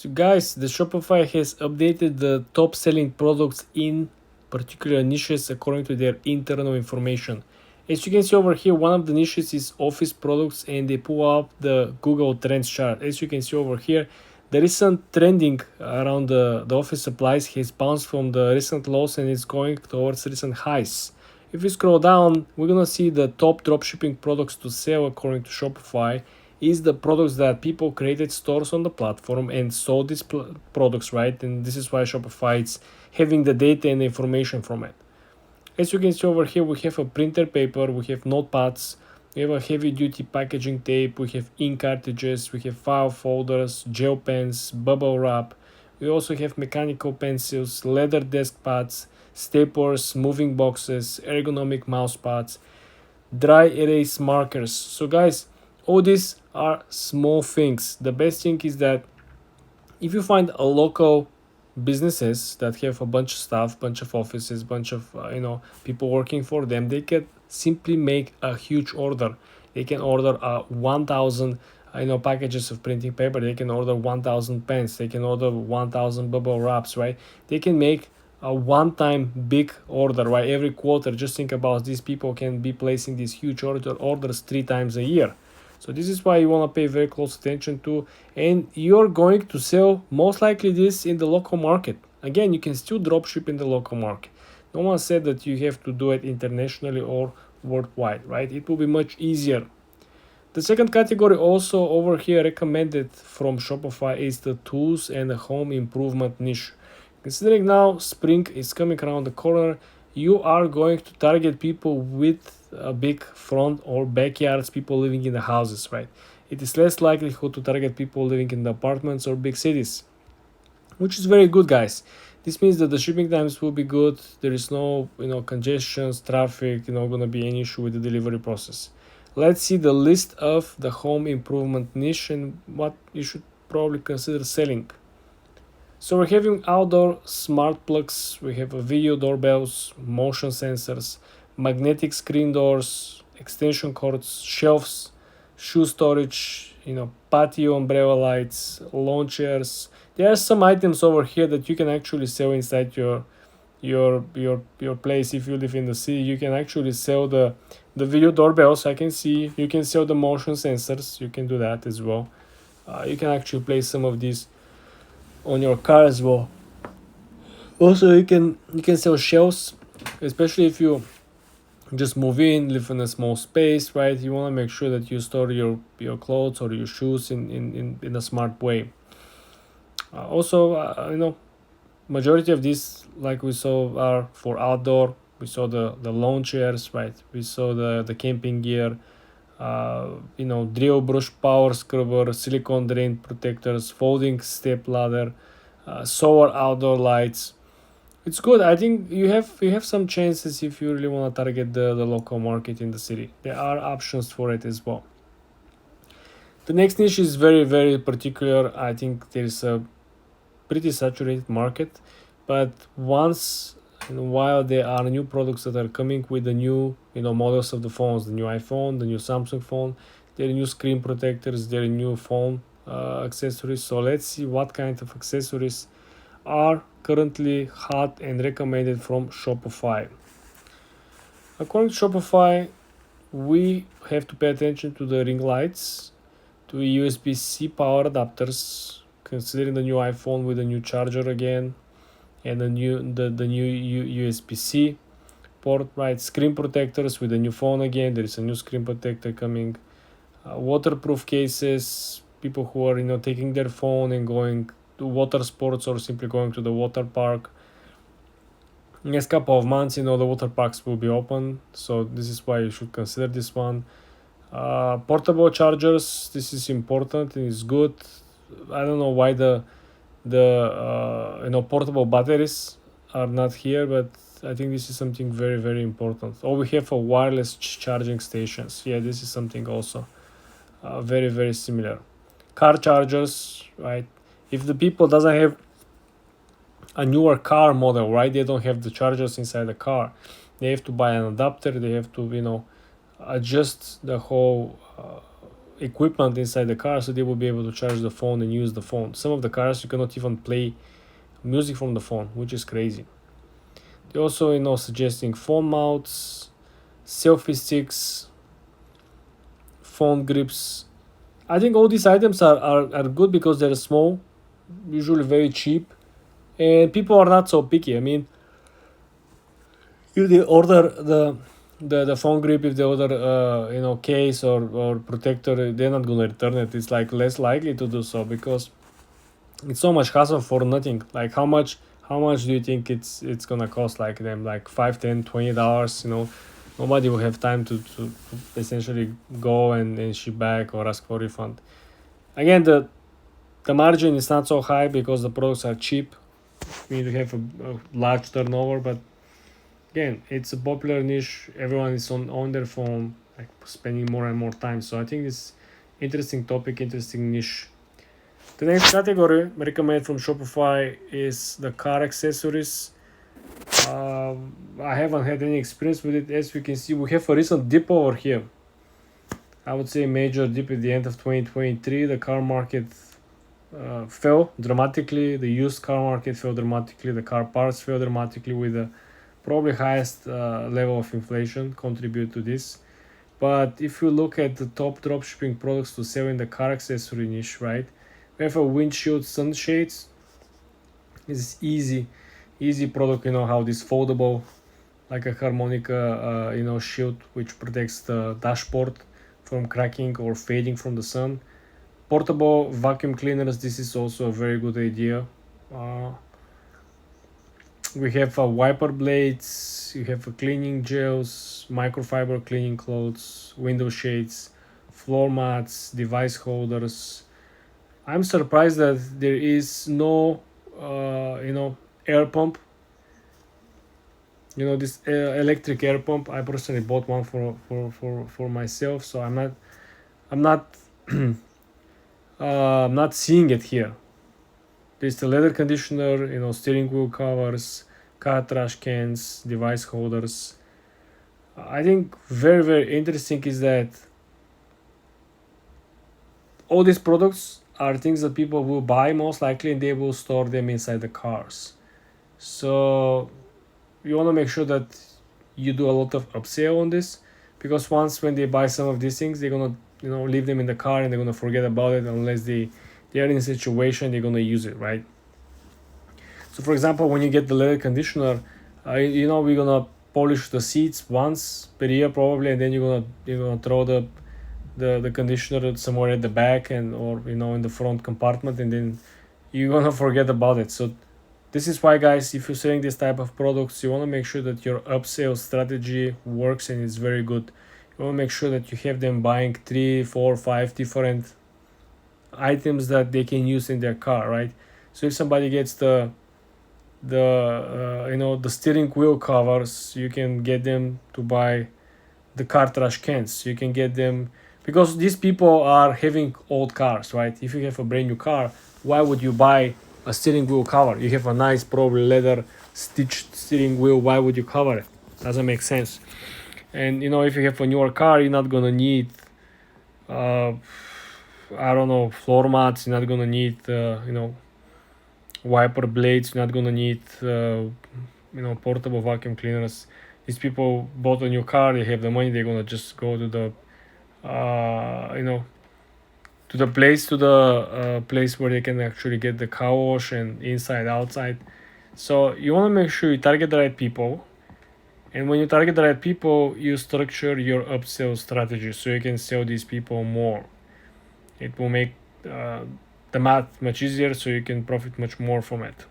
So guys, the Shopify has updated the top selling products in particular niches according to their internal information. As you can see over here, one of the niches is office products and they pull up the Google Trends chart. As you can see over here, the recent trending around the office supplies has bounced from the recent lows and is going towards recent highs. If we scroll down, we're gonna see the top dropshipping products to sell according to Shopify is the products that people created stores on the platform and sold these products, right? And this is why Shopify is having the data and the information from it. As you can see over here, we have a printer paper, we have notepads, we have a heavy duty packaging tape, we have ink cartridges, we have file folders, gel pens, bubble wrap. We also have mechanical pencils, leather desk pads, staplers, moving boxes, ergonomic mouse pads, dry erase markers. So guys, all these are small things. The best thing is that if you find a local businesses that have a bunch of staff, bunch of offices, bunch of people working for them, they can simply make a huge order. They can order 1000 packages of printing paper. They can order 1000 pens. They can order 1000 bubble wraps, right? They can make a one-time big order, right? Every quarter. Just think about these people can be placing these huge orders 3 times a year. So this is why you want to pay very close attention to, and you're going to sell most likely this in the local market. Again, you can still dropship in the local market. No one said that you have to do it internationally or worldwide, right? It will be much easier. The second category also over here recommended from Shopify is the tools and the home improvement niche. Considering now spring is coming around the corner, you are going to target people with a big front or backyards, people living in the houses, right? It is less likelihood to target people living in the apartments or big cities, which is very good, guys. This means that the shipping times will be good. There is no congestions, traffic, gonna be any issue with the delivery process. Let's see the list of the home improvement niche and what you should probably consider selling. So we're having outdoor smart plugs, we have a video doorbells, motion sensors, magnetic screen doors, extension cords, shelves, shoe storage, patio umbrella lights, lawn chairs. There are some items over here that you can actually sell inside your place. If you live in the city, you can actually sell the video doorbells. I can see you can sell the motion sensors. You can do that as well. You can actually place some of these on your car as well. Also, you can sell shelves, especially if you just move in, live in a small space, right? You want to make sure that you store your clothes or your shoes in a smart way. Also, majority of these, like we saw, are for outdoor. We saw the lawn chairs, right? We saw the camping gear, drill brush power scrubber, silicone drain protectors, folding step ladder, solar outdoor lights. It's good. I think you have some chances if you really want to target the local market in the city. There are options for it as well. The next niche is very, very particular. I think there's a pretty saturated market, but once in a while there are new products that are coming with the new models of the phones, the new iPhone, the new Samsung phone, their new screen protectors, their new phone accessories. So let's see what kind of accessories are currently hot and recommended from Shopify. According to Shopify, we have to pay attention to the ring lights, to USB-C power adapters, considering the new iPhone with a new charger again, and the new USB-C port, right? Screen protectors with the new phone again. There is a new screen protector coming. Waterproof cases. People who are taking their phone and going to water sports or simply going to the water park. Next couple of months, the water parks will be open, so this is why you should consider this one. Portable chargers. This is important and it's good. I don't know why the portable batteries are not here, but I think this is something very, very important. Or we have a wireless charging stations. Yeah, this is something also very, very similar. Car chargers, right? If the people doesn't have a newer car model, right, they don't have the chargers inside the car, they have to buy an adapter. They have to adjust the whole equipment inside the car, so they will be able to charge the phone and use the phone. Some of the cars you cannot even play music from the phone, which is crazy. They also, suggesting phone mounts, selfie sticks, phone grips. I think all these items are good because they're small, usually very cheap, and people are not so picky. I mean, if they order the phone grip, if they order case or protector, they're not gonna return it. It's like less likely to do so because it's so much hassle for nothing. Like how much do you think it's gonna cost like them, like 5, 10, $20? Nobody will have time to essentially go and ship back or ask for refund. Again, the margin is not so high because the products are cheap. We need to have a large turnover, but again, it's a popular niche. Everyone is on their phone, like spending more and more time. So I think it's interesting topic, interesting niche. The next category recommended from Shopify is the car accessories. I haven't had any experience with it. As you can see, we have a recent dip over here. I would say major dip at the end of 2023. The car market fell dramatically. The used car market fell dramatically. The car parts fell dramatically, with the probably highest level of inflation contribute to this. But if you look at the top dropshipping products to sell in the car accessory niche, right? We have a windshield sunshades. It's easy product. How this foldable, like a harmonica, shield, which protects the dashboard from cracking or fading from the sun. Portable vacuum cleaners. This is also a very good idea. We have wiper blades. You have cleaning gels, microfiber cleaning clothes, window shades, floor mats, device holders. I'm surprised that there is no, air pump. This electric air pump. I personally bought one for myself, so I'm not I'm not seeing it here. There's the leather conditioner, steering wheel covers, car trash cans, device holders. I think very, very interesting is that all these products are things that people will buy most likely, and they will store them inside the cars. So you want to make sure that you do a lot of upsell on this, because once when they buy some of these things, they're gonna leave them in the car and they're gonna forget about it unless they are in a situation they're gonna use it, right? So for example, when you get the leather conditioner, we're gonna polish the seats once per year probably, and then you're gonna throw the conditioner somewhere at the back or in the front compartment, and then you're gonna forget about it. So this is why, guys, if you're selling this type of products, you want to make sure that your upsell strategy works and it's very good. You want to make sure that you have them buying 3, 4, 5 different items that they can use in their car, right? So if somebody gets the steering wheel covers, you can get them to buy the car trash cans. You can get them, because these people are having old cars, right? If you have a brand new car, why would you buy a steering wheel cover? You have a nice, probably leather stitched steering wheel. Why would you cover it? Doesn't make sense. And if you have a newer car, you're not gonna need floor mats. You're not gonna need wiper blades. You're not gonna need portable vacuum cleaners. These people bought a new car, they have the money, they're gonna just go to the place where they can actually get the car wash and inside outside. So you want to make sure you target the right people, and when you target the right people, you structure your upsell strategy so you can sell these people more. It will make the math much easier, so you can profit much more from it.